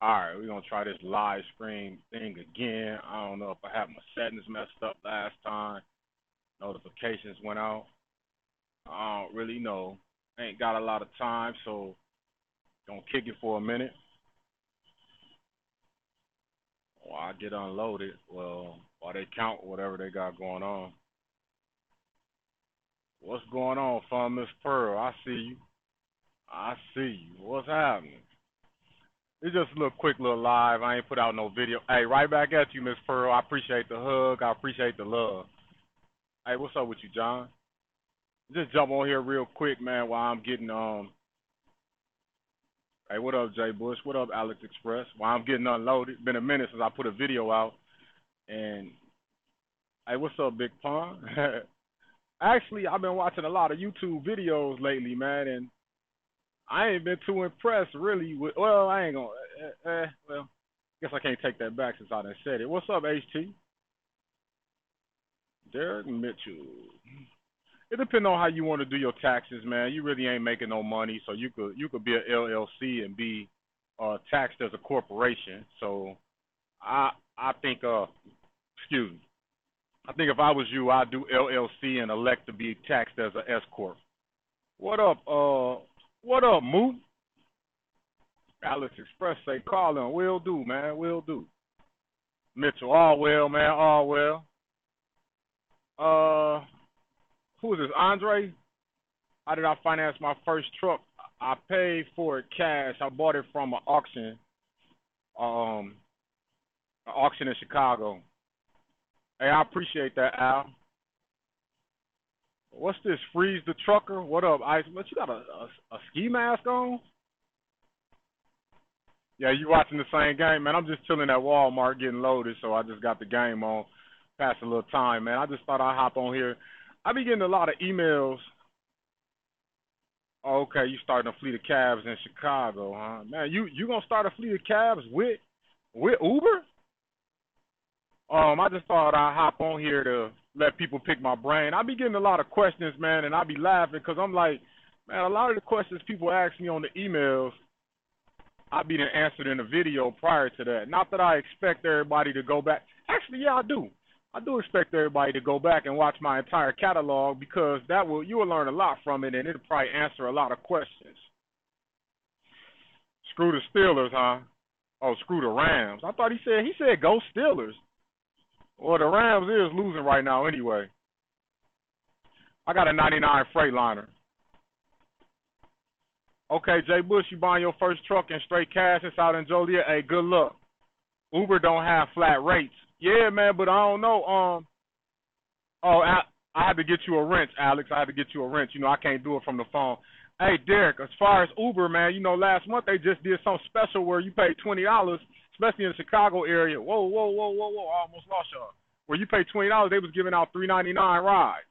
All right, we're gonna try this live stream thing again. I don't know if I had my settings messed up last time. Notifications went out. I don't really know. Ain't got a lot of time, so gonna kick it for a minute while I get unloaded. Well, while they count whatever they got going on. What's going on, fun Miss Pearl? I see you. I see you. What's happening? It's just a little quick little live. I ain't put out no video. Hey, right back at you, Miss Pearl. I appreciate the hug. I appreciate the love. Hey, what's up with you, John? Just jump on here real quick, man, while I'm getting Hey, what up, Jay Bush? What up, Alex Express? While I'm getting unloaded. Been a minute since I put a video out. And hey, what's up, Big Pun? Actually, I've been watching a lot of YouTube videos lately, man, and I ain't been too impressed really with. Well, I ain't gonna. Well, guess I can't take that back since I done said it. What's up, HT? Derek Mitchell. It depends on how you want to do your taxes, man. You really ain't making no money, so you could be an LLC and be taxed as a corporation. So I think excuse me. I think if I was you, I'd do LLC and elect to be taxed as a S corp. What up, Moo? Alex Express say call in. Will do, man. Will do. Mitchell, all well, man. All well. Who is this? Andre? How did I finance my first truck? I paid for it cash. I bought it from an auction in Chicago. Hey, I appreciate that, Al. What's this? Freeze the trucker? What up, Ice? What, you got a ski mask on? Yeah, you watching the same game, man. I'm just chilling at Walmart getting loaded, so I just got the game on. Pass a little time, man. I just thought I'd hop on here. I be getting a lot of emails. Oh, okay, you starting a fleet of cabs in Chicago, huh? Man, you gonna start a fleet of cabs with Uber? I just thought I'd hop on here to let people pick my brain. I be getting a lot of questions, man, and I be laughing because I'm like, man, a lot of the questions people ask me on the emails, I be answered in a video prior to that. Not that I expect everybody to go back. Actually, yeah, I do. I do expect everybody to go back and watch my entire catalog because you will learn a lot from it, and it'll probably answer a lot of questions. Screw the Steelers, huh? Oh, screw the Rams. I thought he said go Steelers. Well, the Rams is losing right now anyway. I got a 99 Freightliner. Okay, Jay Bush, you buying your first truck in straight cash? It's out in Joliet. Hey, good luck. Uber don't have flat rates. Yeah, man, but I don't know. I had to get you a wrench, Alex. I had to get you a wrench. You know, I can't do it from the phone. Hey, Derek, as far as Uber, man, you know, last month they just did something special where you pay $20, especially in the Chicago area. Whoa. I almost lost y'all. Where you pay $20, they was giving out $3.99 rides.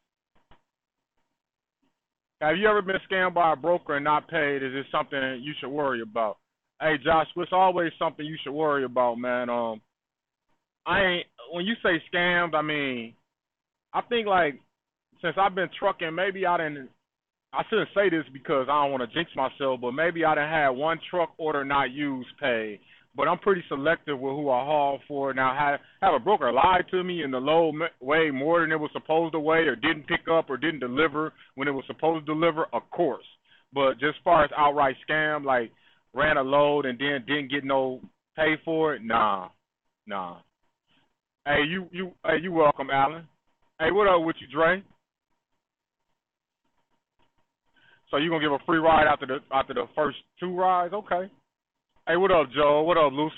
Have you ever been scammed by a broker and not paid? Is this something you should worry about? Hey, Josh, it's always something you should worry about, man. When you say scammed, I mean, I think like since I've been trucking, maybe I shouldn't say this because I don't want to jinx myself, but maybe I done had one truck order not used paid. But I'm pretty selective with who I haul for. Now, have a broker lie to me and the load weigh more than it was supposed to weigh, or didn't pick up, or didn't deliver when it was supposed to deliver? Of course. But just as far as outright scam, like ran a load and then didn't get no pay for it, nah. Hey, you welcome, Alan. Hey, what up with you, Dre? So you gonna give a free ride after the first two rides? Okay. Hey, what up, Joe? What up, Luce?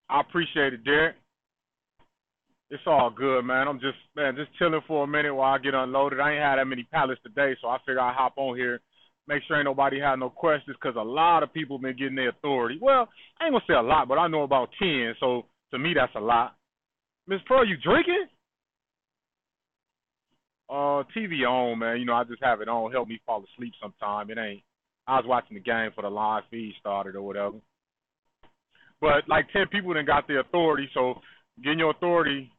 I appreciate it, Derek. It's all good, man. I'm just chilling for a minute while I get unloaded. I ain't had that many pallets today, so I figure I'll hop on here, make sure ain't nobody had no questions, because a lot of people been getting their authority. Well, I ain't gonna say a lot, but I know about 10, so to me that's a lot. Miss Pearl, you drinking? TV on, man. You know, I just have it on. Help me fall asleep sometime. It ain't. I was watching the game for the live feed started or whatever. But like 10 people done got the authority, so getting your authority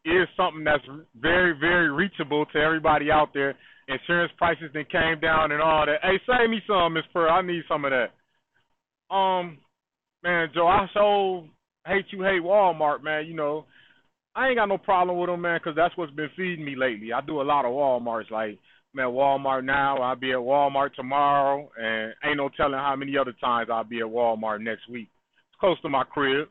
is something that's very, very reachable to everybody out there. Insurance prices then came down and all that. Hey, save me some, Miss Pearl. I need some of that. Man, Joe, I so hate you hate Walmart, man. I ain't got no problem with them, man, 'cause that's what's been feeding me lately. I do a lot of Walmarts. Like, man, Walmart now. I'll be at Walmart tomorrow, and ain't no telling how many other times I'll be at Walmart next week. It's close to my crib.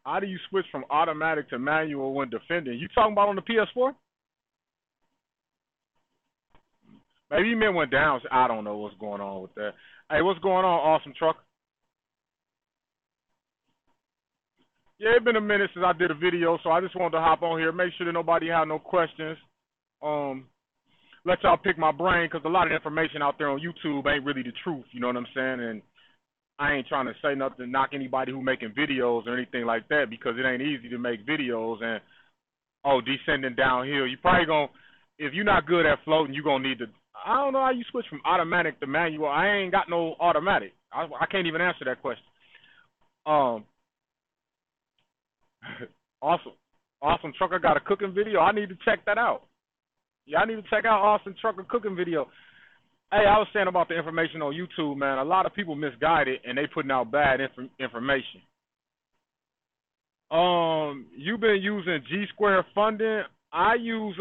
How do you switch from automatic to manual when defending? You talking about on the PS4? Maybe you meant went down. I don't know what's going on with that. Hey, what's going on, Awesome Truck? Yeah, it's been a minute since I did a video, so I just wanted to hop on here, make sure that nobody had no questions. Um, Let y'all pick my brain, 'cause a lot of information out there on YouTube ain't really the truth. You know what I'm saying? And I ain't trying to say nothing to knock anybody who making videos or anything like that, because it ain't easy to make videos. And descending downhill, you probably gonna, if you're not good at floating, you gonna need to. I don't know how you switch from automatic to manual. I ain't got no automatic. I can't even answer that question. Um, awesome, awesome trucker got a cooking video. I need to check that out. Yeah, I need to check out Awesome Trucker cooking video. Hey, I was saying about the information on YouTube, man. A lot of people misguide it and they putting out bad information. You've been using G Square funding. I use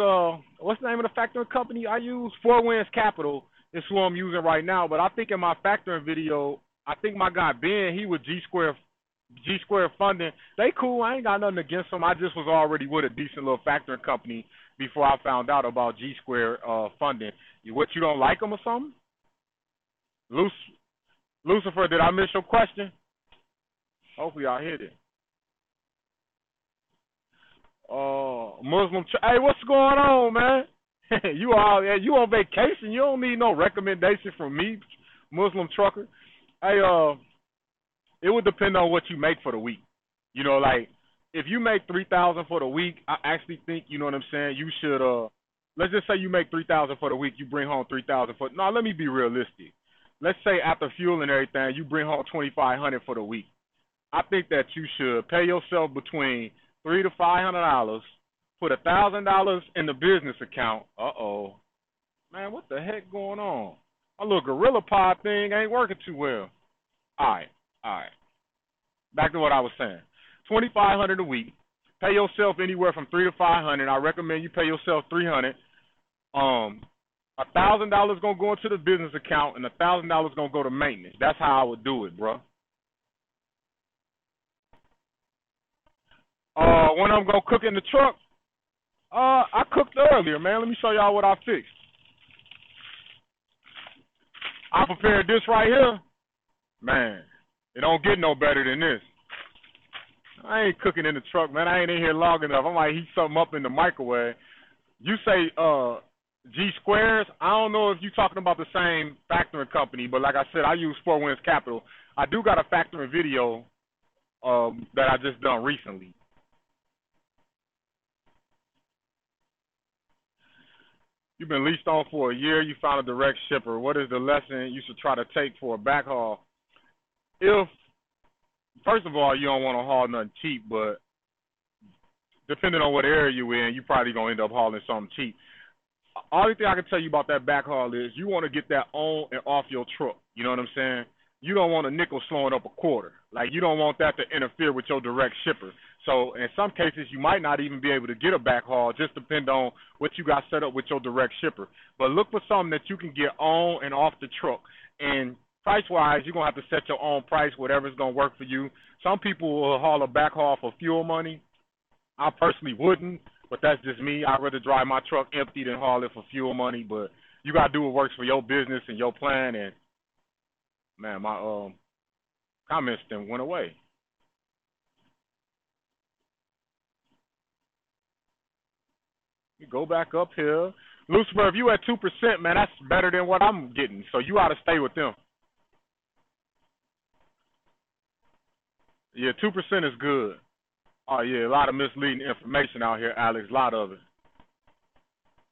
what's the name of the factoring company? I use Four Winds Capital. Is who I'm using right now. But I think in my factoring video, I think my guy Ben, he was G Square funding. They cool. I ain't got nothing against them. I just was already with a decent little factoring company before I found out about G Square funding. What, you don't like them or something? Lucifer, did I miss your question? Hopefully I hit it. Hey, what's going on, man? you on vacation? You don't need no recommendation from me, Muslim trucker. Hey, it would depend on what you make for the week. Like if you make 3,000 for the week, I actually think, you know what I'm saying, you should let's just say you make 3,000 for the week, you bring home 3,000 for. No, let me be realistic. Let's say after fuel and everything, you bring home 2,500 for the week. I think that you should pay yourself between $300 to $500, put $1,000 in the business account. Man, what the heck going on? My little Gorilla Pod thing ain't working too well. All right. Back to what I was saying. 2,500 a week. Pay yourself anywhere from $300 to $500. I recommend you pay yourself $300. $1,000 gonna go into the business account, and $1,000 gonna go to maintenance. That's how I would do it, bro. When I'm gonna cook in the truck, I cooked earlier, man. Let me show y'all what I fixed. I prepared this right here. Man, it don't get no better than this. I ain't cooking in the truck, man. I ain't in here long enough. I might heat something up in the microwave. You say G Squares. I don't know if you're talking about the same factoring company, but like I said, I use Four Winds Capital. I do got a factoring video that I just done recently. You've been leased on for a year. You found a direct shipper. What is the lesson you should try to take for a backhaul? If, first of all, you don't want to haul nothing cheap, but depending on what area you're in, you probably going to end up hauling something cheap. Only thing I can tell you about that backhaul is you want to get that on and off your truck. You know what I'm saying? You don't want a nickel slowing up a quarter. Like, you don't want that to interfere with your direct shipper. So in some cases, you might not even be able to get a backhaul. Just depend on what you got set up with your direct shipper. But look for something that you can get on and off the truck. And price-wise, you're going to have to set your own price, whatever's going to work for you. Some people will haul a backhaul for fuel money. I personally wouldn't, but that's just me. I'd rather drive my truck empty than haul it for fuel money. But you got to do what works for your business and your plan. And, man, my comments then went away. You go back up here. Lucifer, if you at 2%, man, that's better than what I'm getting. So you ought to stay with them. Yeah, 2% is good. Oh, yeah, a lot of misleading information out here, Alex, a lot of it.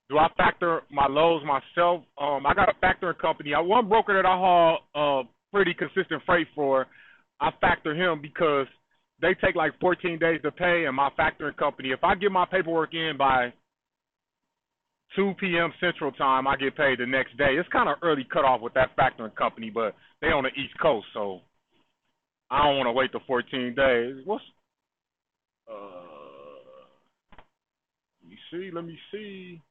Do I factor my loads myself? I got a factoring company. One broker that I haul pretty consistent freight for, I factor him because they take like 14 days to pay, and my factoring company, if I get my paperwork in by 2 p.m. Central Time, I get paid the next day. It's kind of early cutoff with that factoring company, but they on the East Coast, so I don't want to wait the 14 days. Let me see.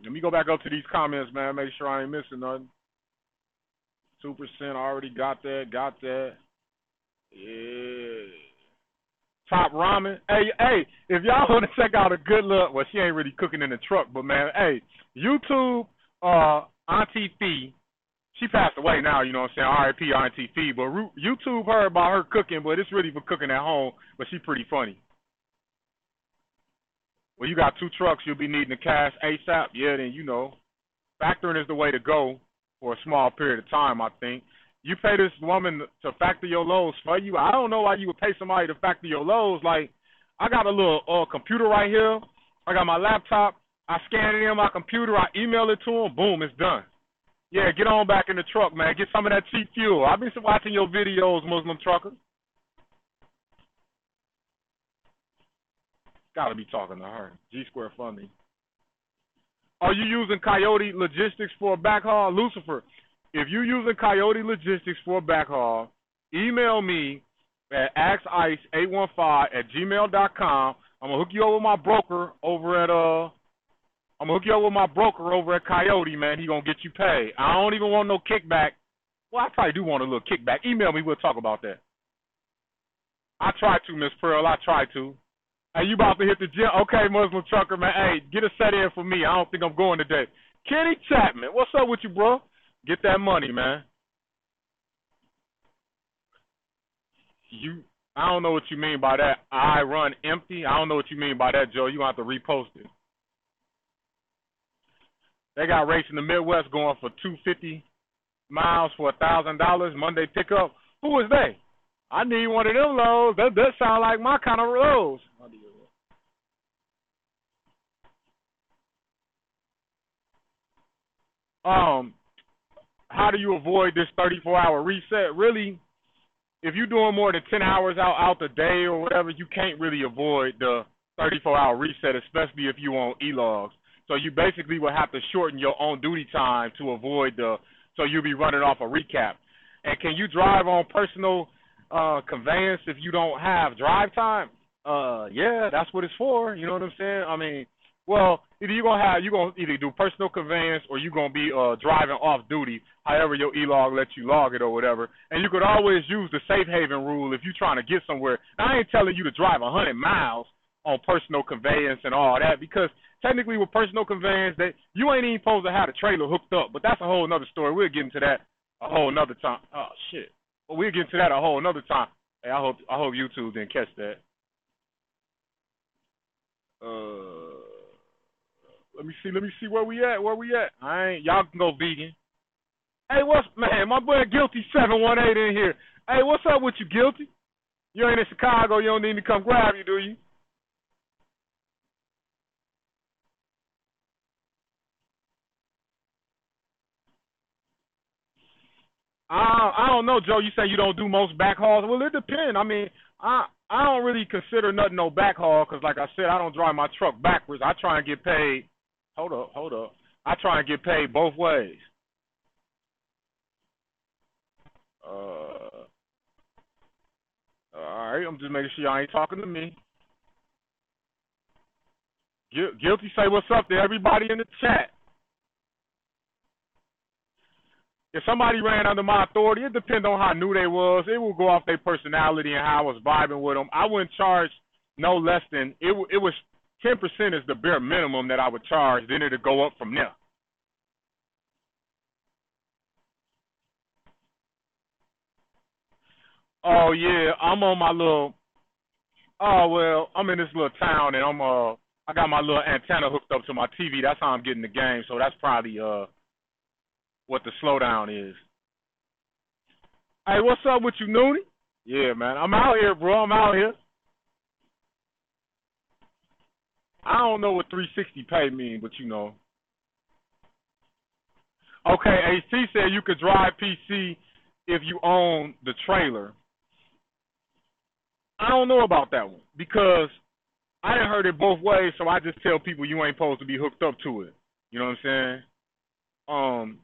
Let me go back up to these comments, man. Make sure I ain't missing nothing. 2% already got that. Yeah. Top Ramen. Hey, if y'all want to check out a good look, well, she ain't really cooking in the truck, but man, hey, YouTube, Auntie Fee, she passed away now, you know what I'm saying, R.I.P. Auntie Fee, but YouTube her about her cooking, but it's really for cooking at home, but she pretty funny. Well, you got 2 trucks, you'll be needing the cash ASAP, yeah, then you know, factoring is the way to go for a small period of time, I think. You pay this woman to factor your loads for you. I don't know why you would pay somebody to factor your loads. Like, I got a little computer right here. I got my laptop. I scan it in my computer. I email it to them. Boom, it's done. Yeah, get on back in the truck, man. Get some of that cheap fuel. I've been watching your videos, Muslim trucker. Got to be talking to her. G-Square Funding. Are you using Coyote Logistics for a backhaul? Lucifer, if you're using Coyote Logistics for a backhaul, email me at axice815@gmail.com. I'm gonna hook you up with my broker over at Coyote, man. He gonna get you paid. I don't even want no kickback. Well, I probably do want a little kickback. Email me, we'll talk about that. I try to, Miss Pearl. I try to. Hey, you about to hit the gym? Okay, Muslim trucker, man. Hey, get a set in for me. I don't think I'm going today. Kenny Chapman, what's up with you, bro? Get that money, man. I don't know what you mean by that. I run empty. I don't know what you mean by that, Joe. You gonna have to repost it. They got race in the Midwest going for 250 miles for $1,000 Monday pickup. Who is they? I need one of them loads. That does sound like my kind of loads. How do you avoid this 34-hour reset? Really, if you're doing more than 10 hours out the day or whatever, you can't really avoid the 34-hour reset, especially if you on e-logs. So you basically will have to shorten your own duty time to avoid so you'll be running off a recap. And can you drive on personal conveyance if you don't have drive time? Yeah, that's what it's for. You know what I'm saying? I mean, well, either you're gonna either do personal conveyance or you're gonna be driving off duty, however your e-log lets you log it or whatever. And you could always use the safe haven rule if you're trying to get somewhere. Now, I ain't telling you to drive 100 miles on personal conveyance and all that, because technically with personal conveyance, that you ain't even supposed to have the trailer hooked up. But that's a whole nother story. We'll get into that a whole nother time. Oh shit. But we'll get into that a whole nother time. Hey, I hope YouTube didn't catch that. Let me see where we at. Y'all can go vegan. Hey, man, my boy Guilty 718 in here. Hey, what's up with you, Guilty? You ain't in Chicago, you don't need me to come grab you, do you? I don't know, Joe. You say you don't do most backhauls. Well, it depends. I mean, I don't really consider nothing no backhaul because, like I said, I don't drive my truck backwards. I try and get paid. Hold up. I try and get paid both ways. All right. I'm just making sure y'all ain't talking to me. Guilty, say what's up to everybody in the chat. If somebody ran under my authority, it depends on how new they was. It will go off their personality and how I was vibing with them. I wouldn't charge no less than it was 10% is the bare minimum that I would charge. Then it'll go up from there. Oh yeah, I'm on my little. Oh well, I'm in this little town and I got my little antenna hooked up to my TV. That's how I'm getting the game. So that's probably what the slowdown is. Hey, what's up with you, Noonie? Yeah, man. I'm out here, bro. I'm out here. I don't know what 360 pay mean, but you know. Okay, AC said you could drive PC if you own the trailer. I don't know about that one because I done heard it both ways. So I just tell people you ain't supposed to be hooked up to it. You know what I'm saying? Um,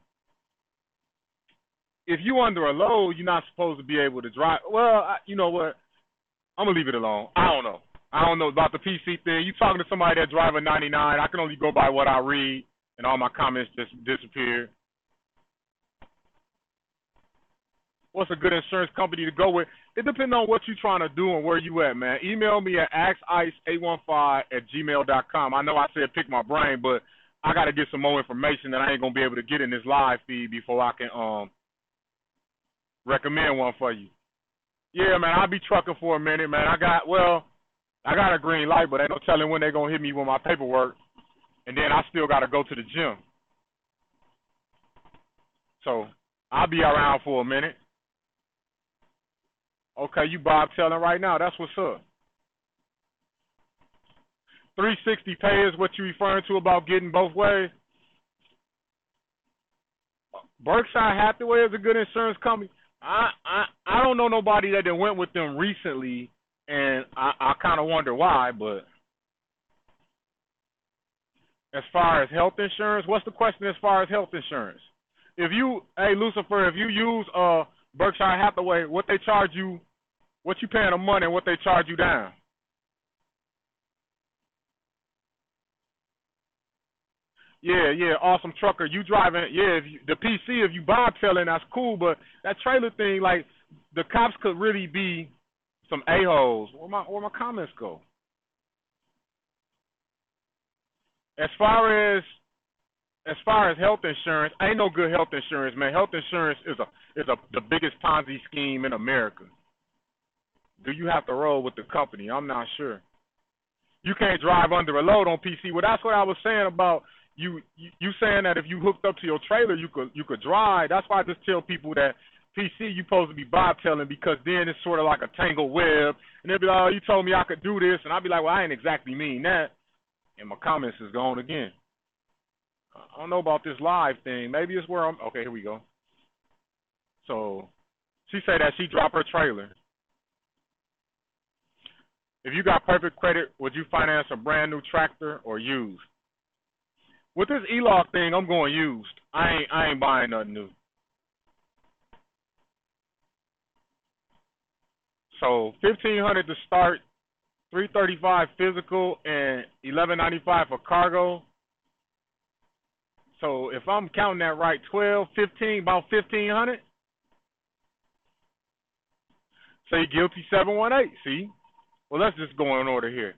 if you under a load, you're not supposed to be able to drive. Well, you know what? I'm gonna leave it alone. I don't know. I don't know about the PC thing. You talking to somebody that drive a 99? I can only go by what I read, and all my comments just disappear. What's a good insurance company to go with? It depends on what you're trying to do and where you at, man. Email me at axice815@gmail.com. I know I said pick my brain, but I got to get some more information that I ain't gonna be able to get in this live feed before I can recommend one for you. Yeah, man, I'll be trucking for a minute, man. I got a green light, but ain't no telling when they gonna hit me with my paperwork, and then I still got to go to the gym. So I'll be around for a minute. Okay, you Bob telling right now. That's what's up. 360 pay is what you referring to about getting both ways. Berkshire Hathaway is a good insurance company. I don't know nobody that went with them recently, and I kind of wonder why. But as far as health insurance, what's the question as far as health insurance? If you, hey Lucifer, if you use Berkshire Hathaway, what they charge you, what you paying a month, and what they charge you down? Yeah, awesome trucker. You driving? Yeah, the PC. If you bobtailing, that's cool. But that trailer thing, like the cops could really be some a-holes. Where my comments go? As far as health insurance, ain't no good health insurance, man. Health insurance is the biggest Ponzi scheme in America. Do you have to roll with the company? I'm not sure. You can't drive under a load on PC. Well, that's what I was saying about you saying that if you hooked up to your trailer, you could drive. That's why I just tell people that PC you supposed to be bobtailing, because then it's sort of like a tangled web, and they'll be like, oh, you told me I could do this, and I'll be like, well, I ain't exactly mean that, and my comments is gone again. I don't know about this live thing. Maybe it's where I'm. Okay, here we go. So she said that she dropped her trailer. If you got perfect credit, would you finance a brand new tractor or used? With this E-Log thing, I'm going used. I ain't buying nothing new. So $1,500 to start, $335 physical, and $1,195 for cargo. So if I'm counting that right, 12, 15, about $1,500. Say guilty 718. See? Well, let's just go in order here.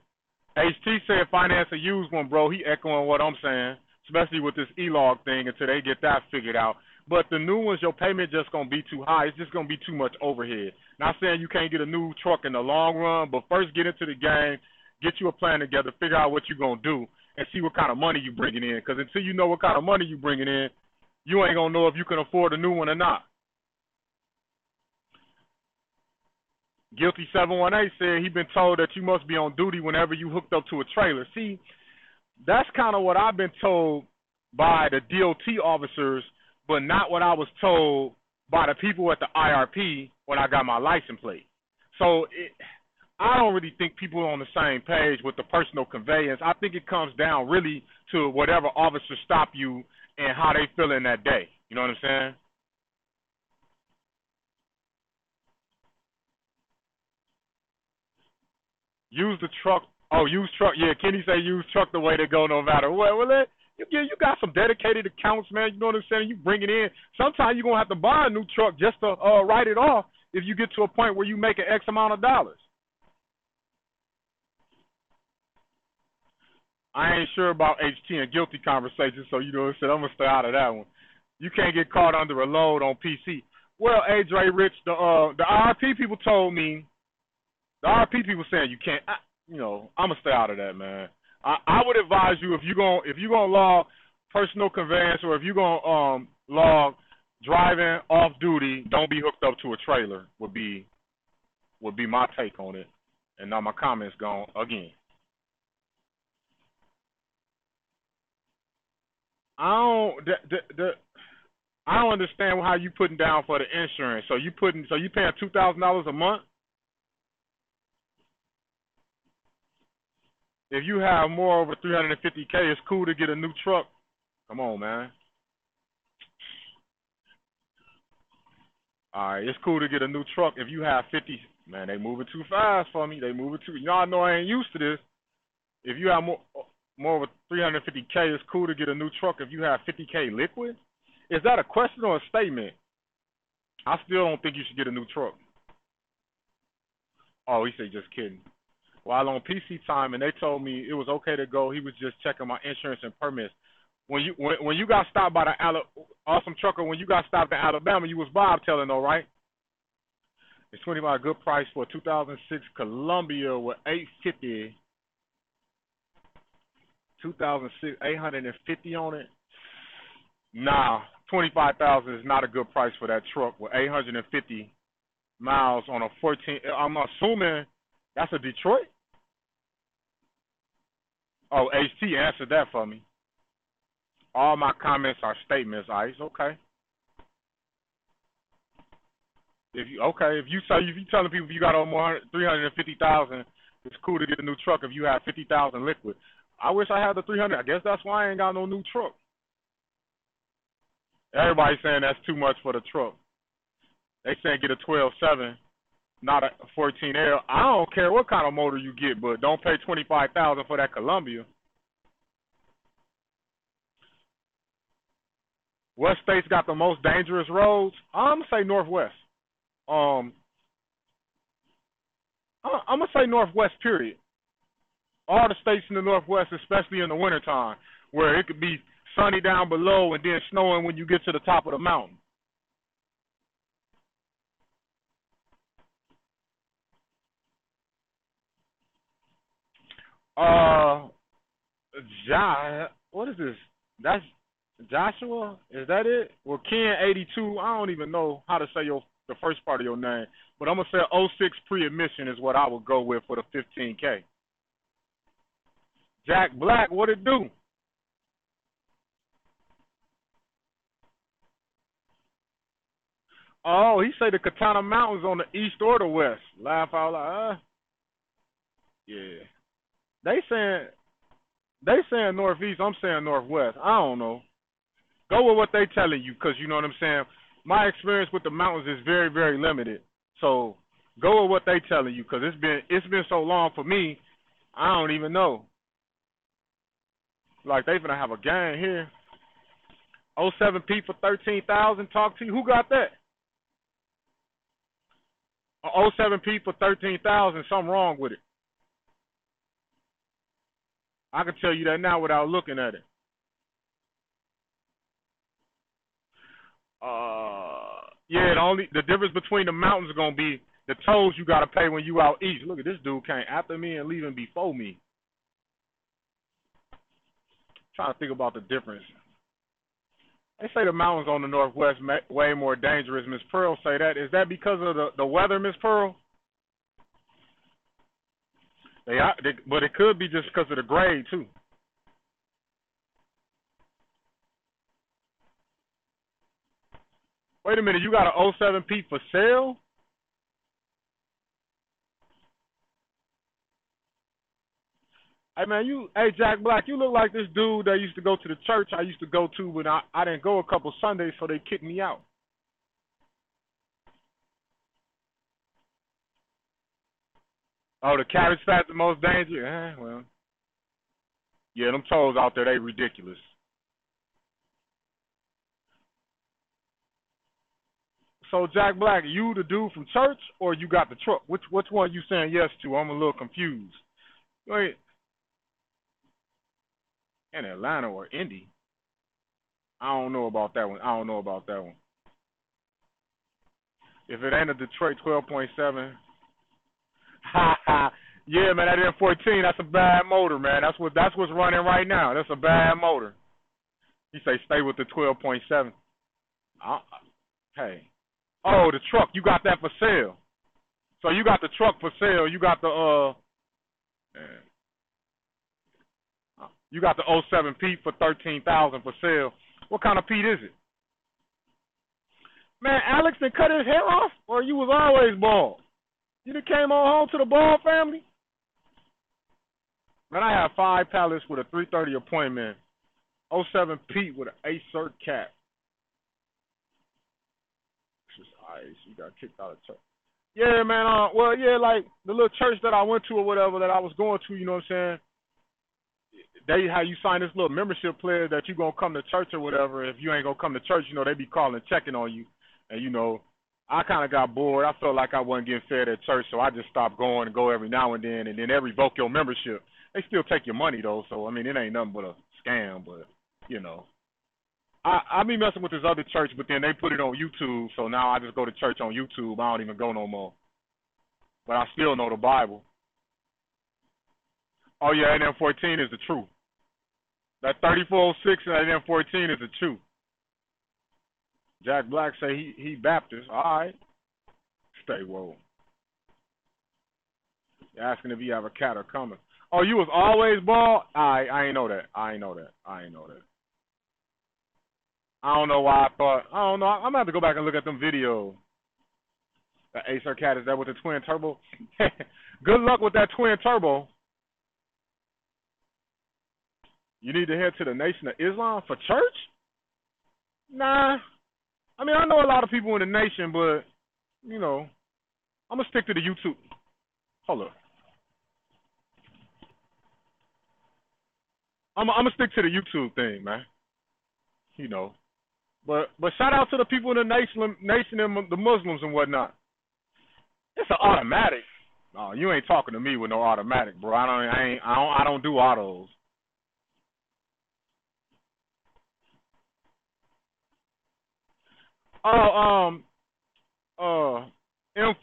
HT said finance a used one, bro. He echoing what I'm saying, especially with this E-Log thing until they get that figured out. But the new ones, your payment just going to be too high. It's just going to be too much overhead. Not saying you can't get a new truck in the long run, but first get into the game, get you a plan together, figure out what you're going to do, and see what kind of money you're bringing in. Because until you know what kind of money you're bringing in, you ain't going to know if you can afford a new one or not. Guilty 718 said he been told that you must be on duty whenever you hooked up to a trailer. See, that's kind of what I've been told by the DOT officers, but not what I was told by the people at the IRP when I got my license plate. So I don't really think people are on the same page with the personal conveyance. I think it comes down really to whatever officer stop you and how they feeling that day. You know what I'm saying? Use the truck. Oh, use truck. Yeah, Kenny say use truck the way they go no matter what. Well, you got some dedicated accounts, man. You know what I'm saying? You bring it in. Sometimes you're going to have to buy a new truck just to write it off if you get to a point where you make an X amount of dollars. I ain't sure about HT and guilty conversations, so you know what I'm saying? I'm going to stay out of that one. You can't get caught under a load on PC. Well, Dre Rich, the RP people told me, the RP people saying you can't. I'm gonna stay out of that, man. I would advise you if you're gonna log personal conveyance or if you're gonna log driving off duty, don't be hooked up to a trailer. Would be my take on it. And now my comments gone again. I don't understand how you putting down for the insurance. So you paying $2,000 a month? If you have more over 350K, it's cool to get a new truck. Come on, man. All right, it's cool to get a new truck if you have 50. Man, they moving too fast for me. They moving too. Y'all know I ain't used to this. If you have more over 350K, it's cool to get a new truck if you have 50K liquid. Is that a question or a statement? I still don't think you should get a new truck. Oh, he said just kidding. While on PC time, and they told me it was okay to go. He was just checking my insurance and permits. When you got stopped by the awesome trucker, when you got stopped in Alabama, you was bobtailing though, right? It's $25 a good price for a 2006 Columbia with 850. 2006 850 on it. Nah, 25,000 is not a good price for that truck with 850 miles on a 14. I'm assuming that's a Detroit. Oh, HT answered that for me. All my comments are statements, Ice. Okay. If you telling people if you got over 350,000, it's cool to get a new truck if you have 50,000 liquid. I wish I had the 300. I guess that's why I ain't got no new truck. Everybody's saying that's too much for the truck. They saying get a 12.7, not a 14L. I don't care what kind of motor you get, but don't pay 25,000 for that Columbia. What state's got the most dangerous roads? I'm gonna say Northwest. I'm gonna say Northwest. Period. All the states in the Northwest, especially in the wintertime, where it could be sunny down below and then snowing when you get to the top of the mountain. What is this? That's Joshua? Is that it? Well, Ken82, I don't even know how to say the first part of your name, but I'm going to say 06 pre-admission is what I would go with for the 15K. Jack Black, what it do? Oh, he say the Katana Mountains on the east or the west. Laugh out loud. Yeah. They saying northeast. I'm saying northwest. I don't know. Go with what they telling you, because you know what I'm saying. My experience with the mountains is very, very limited. So go with what they telling you, because it's been so long for me. I don't even know. Like they gonna have a gang here. 07P for 13,000. Talk to you. Who got that? 07P for 13,000. Something wrong with it. I can tell you that now without looking at it. Yeah, the difference between the mountains is gonna be the tolls you gotta pay when you out east. Look at this dude came after me and leaving before me. Trying to think about the difference. They say the mountains on the northwest way more dangerous. Miss Pearl say that. Is that because of the weather, Miss Pearl? But it could be just because of the grade too. Wait a minute, you got an 07P for sale? Hey man, hey Jack Black, you look like this dude that used to go to the church I used to go to, but I didn't go a couple Sundays, so they kicked me out. Oh, the cabbage patch the most dangerous? Well, yeah, them tolls out there, they ridiculous. So Jack Black, you the dude from church, or you got the truck? Which one you saying yes to? I'm a little confused. Wait, in Atlanta or Indy? I don't know about that one. If it ain't a Detroit 12.7, ha ha. Yeah, man, that M14, that's a bad motor, man. That's what's running right now. That's a bad motor. He say stay with the 12.7. Hey. Oh, the truck, you got that for sale. So you got the truck for sale. You got the 07 Pete for 13,000 for sale. What kind of Pete is it? Man, Alex done cut his hair off, or you was always bald? You done came on home to the bald family? Man, I have 5 pallets with a 3:30 appointment. '07 Pete with an Acer cap. This is ice. You got kicked out of church. Yeah, man. Well, yeah, like the little church that I went to or whatever that I was going to. You know what I'm saying? They how you sign this little membership player that you gonna come to church or whatever. If you ain't gonna come to church, you know they be calling and checking on you. And you know, I kind of got bored. I felt like I wasn't getting fed at church, so I just stopped going and go every now and then they revoke your membership. They still take your money though, so I mean it ain't nothing but a scam. But you know, I be messing with this other church, but then they put it on YouTube, so now I just go to church on YouTube. I don't even go no more. But I still know the Bible. Oh yeah, and then 14 is the truth. That 3406 and then 14 is the truth. Jack Black say he Baptist. All right, stay woke. You're asking if you have a cat or coming. Oh, you was always bald? I ain't know that. I ain't know that. I don't know why I thought. I don't know. I'm gonna have to go back and look at them videos. The Acer cat, is that with the twin turbo? Good luck with that twin turbo. You need to head to the Nation of Islam for church? Nah. I mean, I know a lot of people in the nation, but, you know, I'm going to stick to the YouTube. Hold up. I'm going to stick to the YouTube thing, man. You know. But shout out to the people in the nation and the Muslims and whatnot. It's an automatic. No, you ain't talking to me with no automatic, bro. I don't do autos. M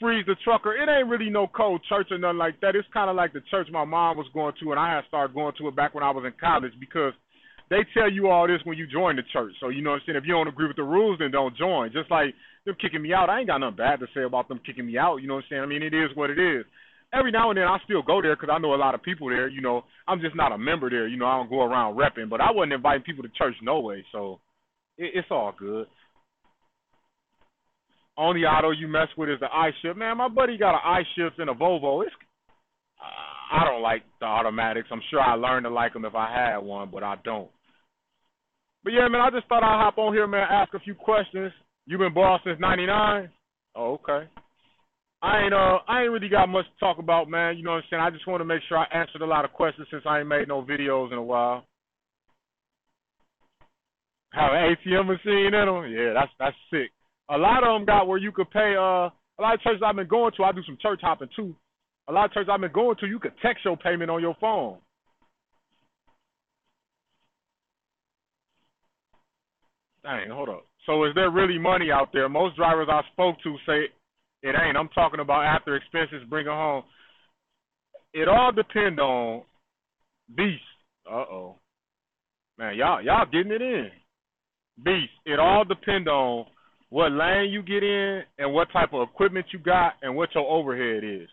Freeze the trucker. It ain't really no cold church or nothing like that. It's kind of like the church my mom was going to, and I had started going to it back when I was in college because they tell you all this when you join the church. So you know what I'm saying. If you don't agree with the rules, then don't join. Just like them kicking me out, I ain't got nothing bad to say about them kicking me out. You know what I'm saying. I mean, it is what it is. Every now and then I still go there because I know a lot of people there. You know, I'm just not a member there. You know, I don't go around repping, but I wasn't inviting people to church no way. So it's all good. Only auto you mess with is the iShift. Man, my buddy got an iShift and a Volvo. I don't like the automatics. I'm sure I learned to like them if I had one, but I don't. But yeah, man, I just thought I'd hop on here, man, ask a few questions. You been bald since '99? Oh, okay. I ain't really got much to talk about, man. You know what I'm saying? I just want to make sure I answered a lot of questions since I ain't made no videos in a while. Have an ATM machine in them? Yeah, that's sick. A lot of them got where you could pay. A lot of churches I've been going to, I do some church hopping too. A lot of churches I've been going to, you could text your payment on your phone. Dang, hold up. So is there really money out there? Most drivers I spoke to say it ain't. I'm talking about after expenses, bring it home. It all depend on Beast. Uh-oh. Man, y'all getting it in. Beast. It all depend on what lane you get in and what type of equipment you got and what your overhead is.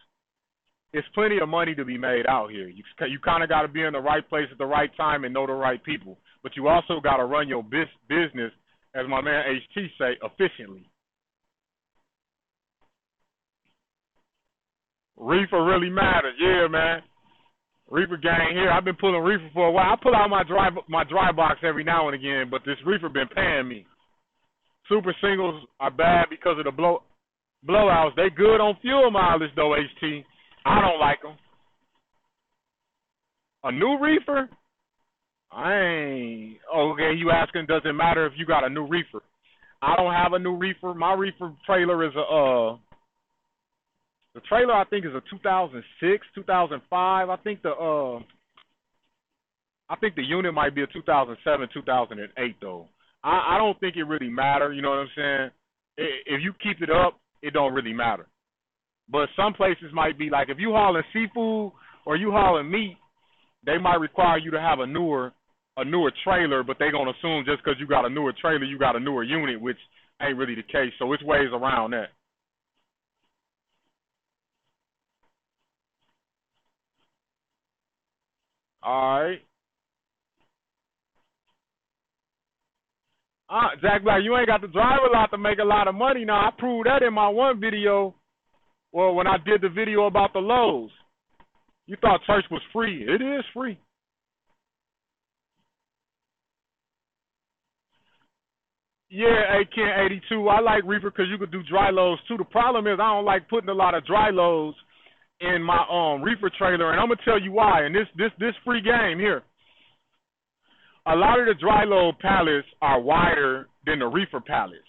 It's plenty of money to be made out here. You kind of got to be in the right place at the right time and know the right people. But you also got to run your business, as my man HT say, efficiently. Reefer really matters. Yeah, man. Reefer gang here. I've been pulling reefer for a while. I pull out my dry box every now and again, but this reefer been paying me. Super singles are bad because of the blowouts. They good on fuel mileage though, HT. I don't like them. A new reefer? I ain't. Okay, you asking does it matter if you got a new reefer? I don't have a new reefer. My reefer trailer is the trailer I think is a 2006, 2005. I think the unit might be a 2007, 2008 though. I don't think it really matter, you know what I'm saying? If you keep it up, it don't really matter. But some places might be like if you hauling seafood or you hauling meat, they might require you to have a newer trailer, but they gonna assume just because you got a newer trailer, you got a newer unit, which ain't really the case. So it's ways around that. All right. Jack Black, you ain't got to drive a lot to make a lot of money. Now, I proved that in my one video, well, when I did the video about the lows. You thought church was free. It is free. Yeah, AKN 82. I like reefer because you could do dry loads too. The problem is I don't like putting a lot of dry loads in my reefer trailer, and I'm gonna tell you why. And this free game here. A lot of the dry load pallets are wider than the reefer pallets.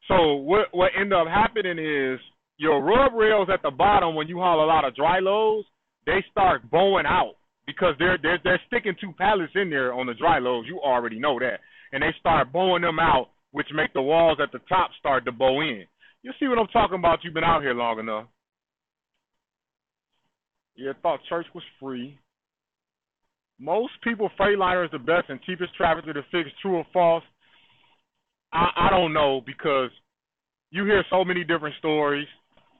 So what end up happening is your rub rails at the bottom when you haul a lot of dry loads, they start bowing out because they're sticking two pallets in there on the dry loads. You already know that, and they start bowing them out, which make the walls at the top start to bow in. You see what I'm talking about? You've been out here long enough. Yeah, thought church was free. Most people, Freightliner is the best and cheapest trafficker to fix. True or false? I don't know because you hear so many different stories.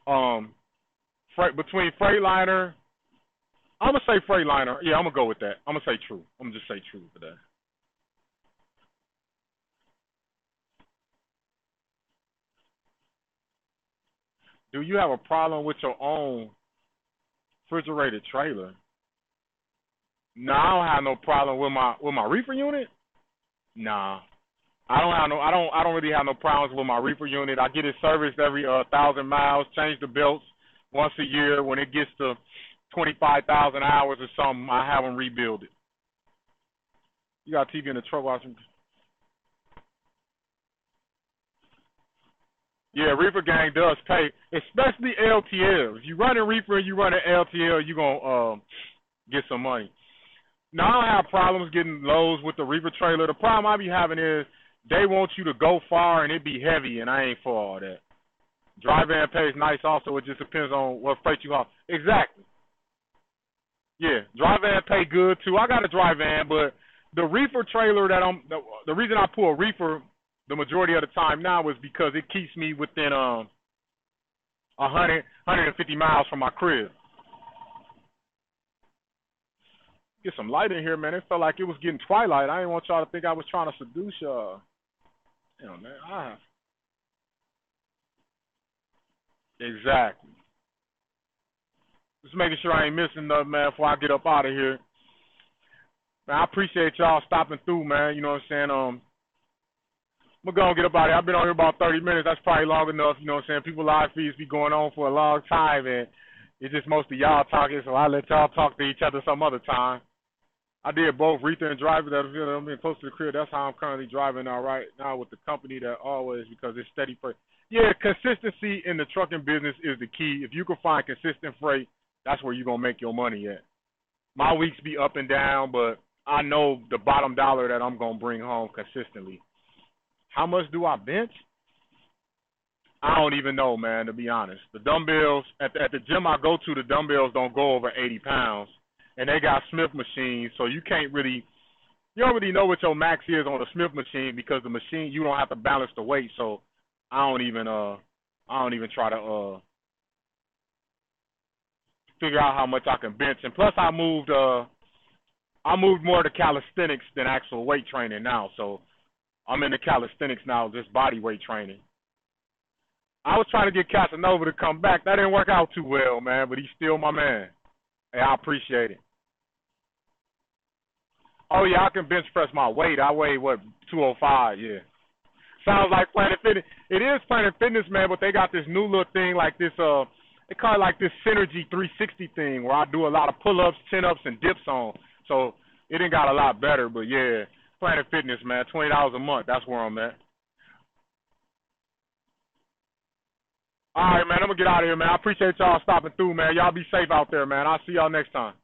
Between Freightliner, I'm gonna say Freightliner. Yeah, I'm gonna go with that. I'm gonna say true. I'm gonna just say true for that. Do you have a problem with your own refrigerated trailer? No, I don't have no problem with my reefer unit. Nah, I don't really have no problems with my reefer unit. I get it serviced every 1,000 miles. Change the belts once a year. When it gets to 25,000 hours or something, I have them rebuild it. You got TV in the truck watching. Yeah, reefer gang does pay, especially LTL. If you run a reefer and you run an LTL, you gonna get some money. Now I don't have problems getting loads with the reefer trailer. The problem I be having is they want you to go far and it be heavy, and I ain't for all that. Dry van pays nice also. It just depends on what freight you haul. Exactly. Yeah, dry van pay good too. I got a dry van, but the reefer trailer that the reason I pull a reefer the majority of the time now is because it keeps me within 150 miles from my crib. Get some light in here, man. It felt like it was getting twilight. I didn't want y'all to think I was trying to seduce y'all. Damn, man. Exactly. Just making sure I ain't missing nothing, man, before I get up out of here. Man, I appreciate y'all stopping through, man. You know what I'm saying? I'm going to get up out of here. I've been on here about 30 minutes. That's probably long enough. You know what I'm saying? People live feeds be going on for a long time, and it's just mostly y'all talking, so I let y'all talk to each other some other time. I did both reefer and driver. That I'm being close to the crib. That's how I'm currently driving now, right now with the company that always, because it's steady freight. Yeah, consistency in the trucking business is the key. If you can find consistent freight, that's where you're going to make your money at. My weeks be up and down, but I know the bottom dollar that I'm going to bring home consistently. How much do I bench? I don't even know, man, to be honest. The dumbbells, at the gym I go to, the dumbbells don't go over 80 pounds. And they got Smith machines, so you don't really know what your max is on the Smith machine because the machine, you don't have to balance the weight. So I don't even try to figure out how much I can bench. And plus I moved more to calisthenics than actual weight training now. So I'm into calisthenics now, just body weight training. I was trying to get Casanova to come back. That didn't work out too well, man, but he's still my man. Hey, I appreciate it. Oh, yeah, I can bench press my weight. I weigh, 205, yeah. Sounds like Planet Fitness. It is Planet Fitness, man, but they got this new little thing like this, they call it like this Synergy 360 thing where I do a lot of pull-ups, chin-ups, and dips on. So it ain't got a lot better, but, yeah, Planet Fitness, man, $20 a month. That's where I'm at. All right, man, I'm going to get out of here, man. I appreciate y'all stopping through, man. Y'all be safe out there, man. I'll see y'all next time.